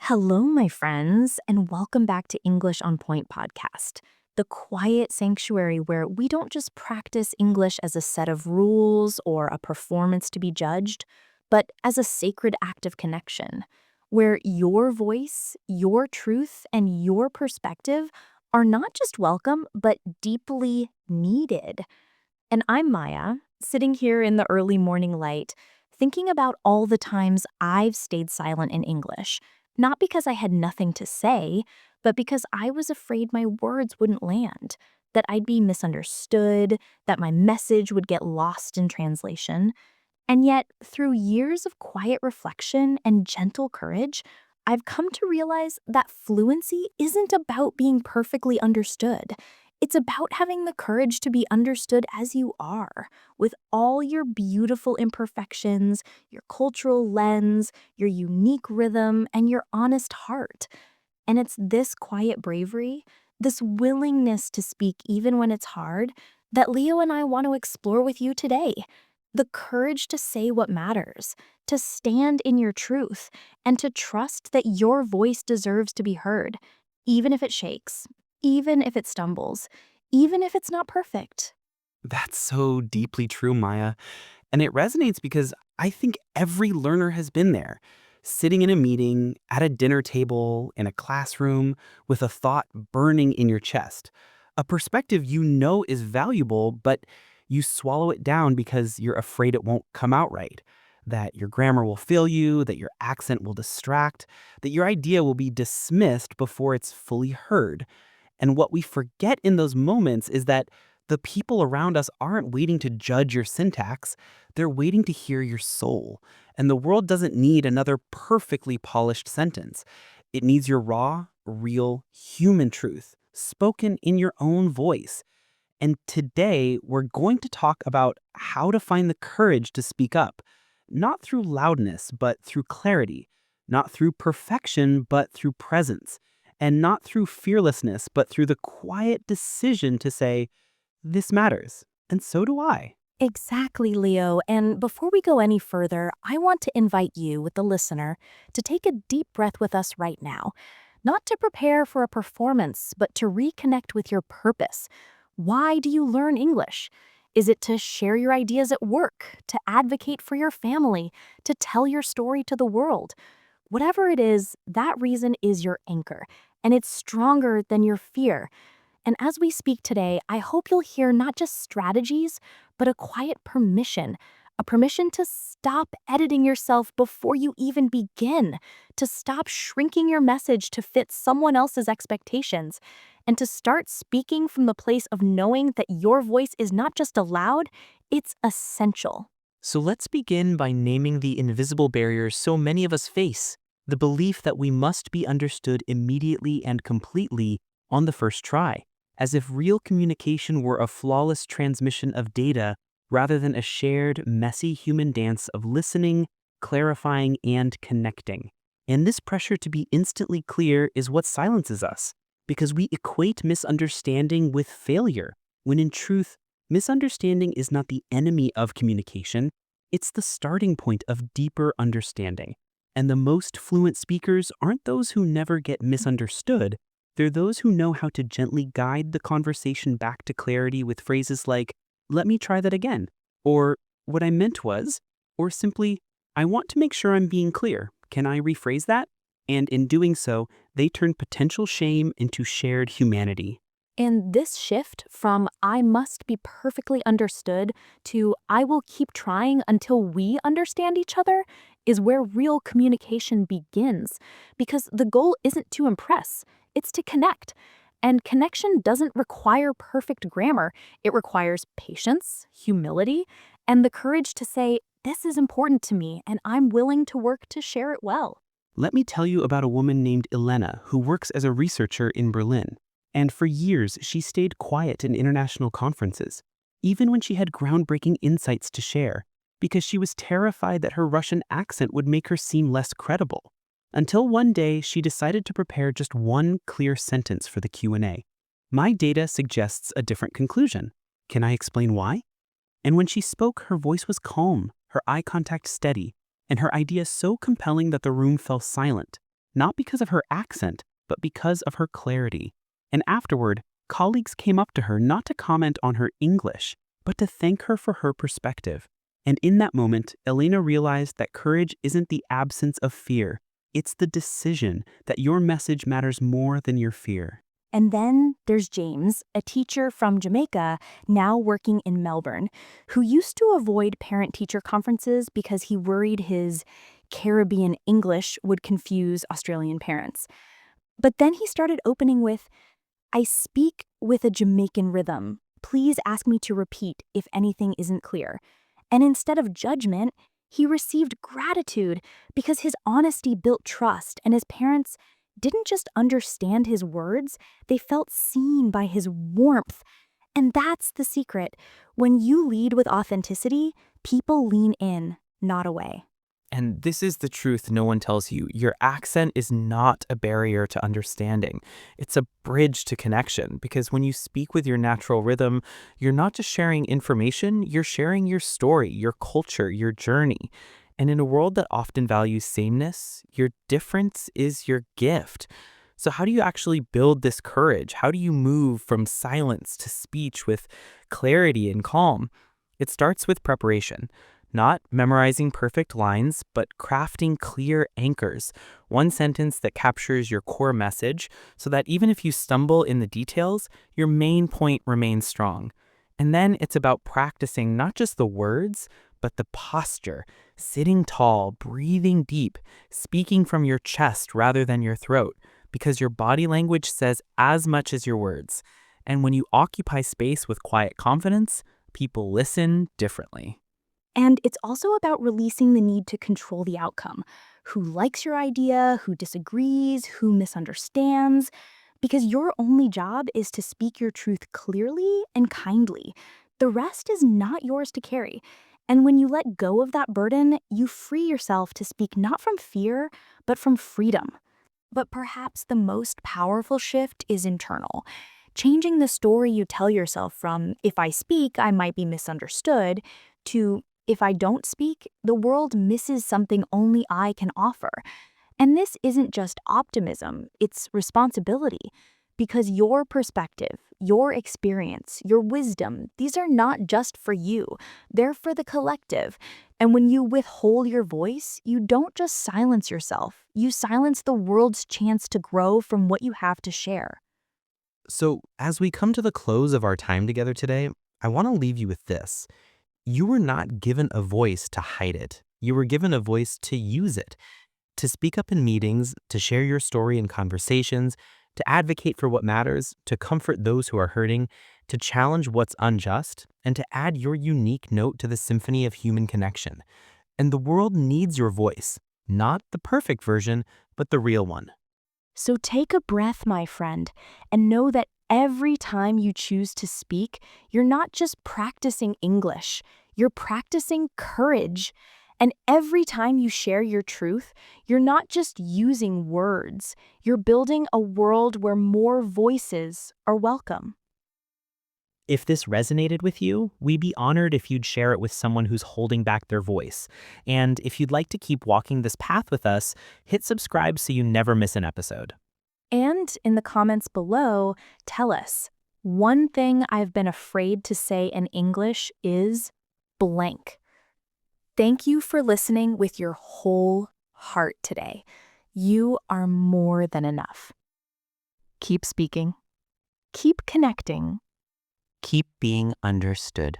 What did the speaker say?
Hello, my friends, and welcome back to English on Point podcast, the quiet sanctuary where we don't just practice English as a set of rules or a performance to be judged, but as a sacred act of connection, where your voice, your truth, and your perspective are not just welcome, but deeply needed. And I'm Maya, sitting here in the early morning light, thinking about all the times I've stayed silent in English, not because I had nothing to say, but because I was afraid my words wouldn't land, that I'd be misunderstood, that my message would get lost in translation. And yet, through years of quiet reflection and gentle courage, I've come to realize that fluency isn't about being perfectly understood. It's about having the courage to be understood as you are, with all your beautiful imperfections, your cultural lens, your unique rhythm, and your honest heart. And it's this quiet bravery, this willingness to speak even when it's hard, that Leo and I want to explore with you today. The courage to say what matters, to stand in your truth, and to trust that your voice deserves to be heard, even if it shakes, even if it stumbles, even if it's not perfect. That's so deeply true, Maya. And it resonates because I think every learner has been there, sitting in a meeting, at a dinner table, in a classroom, with a thought burning in your chest. A perspective you know is valuable, but you swallow it down because you're afraid it won't come out right. That your grammar will fail you, that your accent will distract, that your idea will be dismissed before it's fully heard. And what we forget in those moments is that the people around us aren't waiting to judge your syntax, they're waiting to hear your soul. And the world doesn't need another perfectly polished sentence. It needs your raw, real, human truth, spoken in your own voice. And today, we're going to talk about how to find the courage to speak up, not through loudness, but through clarity, not through perfection, but through presence, and not through fearlessness, but through the quiet decision to say, this matters, and so do I. Exactly, Leo. And before we go any further, I want to invite you, the listener, to take a deep breath with us right now. Not to prepare for a performance, but to reconnect with your purpose. Why do you learn English? Is it to share your ideas at work, to advocate for your family, to tell your story to the world? Whatever it is, that reason is your anchor, and it's stronger than your fear. And as we speak today, I hope you'll hear not just strategies, but a quiet permission. A permission to stop editing yourself before you even begin, to stop shrinking your message to fit someone else's expectations, and to start speaking from the place of knowing that your voice is not just allowed, it's essential. So let's begin by naming the invisible barriers so many of us face, the belief that we must be understood immediately and completely on the first try, as if real communication were a flawless transmission of data rather than a shared, messy human dance of listening, clarifying, and connecting. And this pressure to be instantly clear is what silences us, because we equate misunderstanding with failure, when in truth, misunderstanding is not the enemy of communication, it's the starting point of deeper understanding. And the most fluent speakers aren't those who never get misunderstood, they're those who know how to gently guide the conversation back to clarity with phrases like, let me try that again, or what I meant was, or simply, I want to make sure I'm being clear. Can I rephrase that? And in doing so, they turn potential shame into shared humanity. And this shift from I must be perfectly understood to I will keep trying until we understand each other is where real communication begins. Because the goal isn't to impress, it's to connect. And connection doesn't require perfect grammar, it requires patience, humility, and the courage to say, this is important to me, and I'm willing to work to share it well. Let me tell you about a woman named Elena who works as a researcher in Berlin. And for years, she stayed quiet in international conferences, even when she had groundbreaking insights to share, because she was terrified that her Russian accent would make her seem less credible. Until one day, she decided to prepare just one clear sentence for the Q&A. My data suggests a different conclusion. Can I explain why? And when she spoke, her voice was calm, her eye contact steady, and her idea so compelling that the room fell silent. not because of her accent, but because of her clarity. And afterward, colleagues came up to her not to comment on her English, but to thank her for her perspective. And in that moment, Elena realized that courage isn't the absence of fear. It's the decision that your message matters more than your fear. And then there's James, a teacher from Jamaica, now working in Melbourne, who used to avoid parent-teacher conferences because he worried his Caribbean English would confuse Australian parents. But then he started opening with, "I speak with a Jamaican rhythm. Please ask me to repeat if anything isn't clear." And instead of judgment, he received gratitude because his honesty built trust, and his parents didn't just understand his words, they felt seen by his warmth. And that's the secret. When you lead with authenticity, people lean in, not away. And this is the truth no one tells you. Your accent is not a barrier to understanding. It's a bridge to connection, because when you speak with your natural rhythm, you're not just sharing information, you're sharing your story, your culture, your journey. And in a world that often values sameness, your difference is your gift. So how do you actually build this courage? How do you move from silence to speech with clarity and calm? It starts with preparation. Not memorizing perfect lines, but crafting clear anchors, one sentence that captures your core message so that even if you stumble in the details, your main point remains strong. And then it's about practicing not just the words, but the posture, sitting tall, breathing deep, speaking from your chest rather than your throat, because your body language says as much as your words. And when you occupy space with quiet confidence, people listen differently. And it's also about releasing the need to control the outcome. Who likes your idea, who disagrees, who misunderstands. Because your only job is to speak your truth clearly and kindly. The rest is not yours to carry. And when you let go of that burden, you free yourself to speak not from fear, but from freedom. But perhaps the most powerful shift is internal. Changing the story you tell yourself from, "if I speak, I might be misunderstood," to, "if I don't speak, the world misses something only I can offer." And this isn't just optimism, it's responsibility. Because your perspective, your experience, your wisdom, these are not just for you, they're for the collective. And when you withhold your voice, you don't just silence yourself, you silence the world's chance to grow from what you have to share. So, as we come to the close of our time together today, I want to leave you with this. You were not given a voice to hide it. You were given a voice to use it, to speak up in meetings, to share your story in conversations, to advocate for what matters, to comfort those who are hurting, to challenge what's unjust, and to add your unique note to the symphony of human connection. And the world needs your voice, not the perfect version, but the real one. So take a breath, my friend, and know that every time you choose to speak, you're not just practicing English, you're practicing courage. And every time you share your truth, you're not just using words, you're building a world where more voices are welcome. If this resonated with you, we'd be honored if you'd share it with someone who's holding back their voice. And if you'd like to keep walking this path with us, hit subscribe so you never miss an episode. And in the comments below, tell us, one thing I've been afraid to say in English is blank. Thank you for listening with your whole heart today. You are more than enough. Keep speaking. Keep connecting. Keep being understood.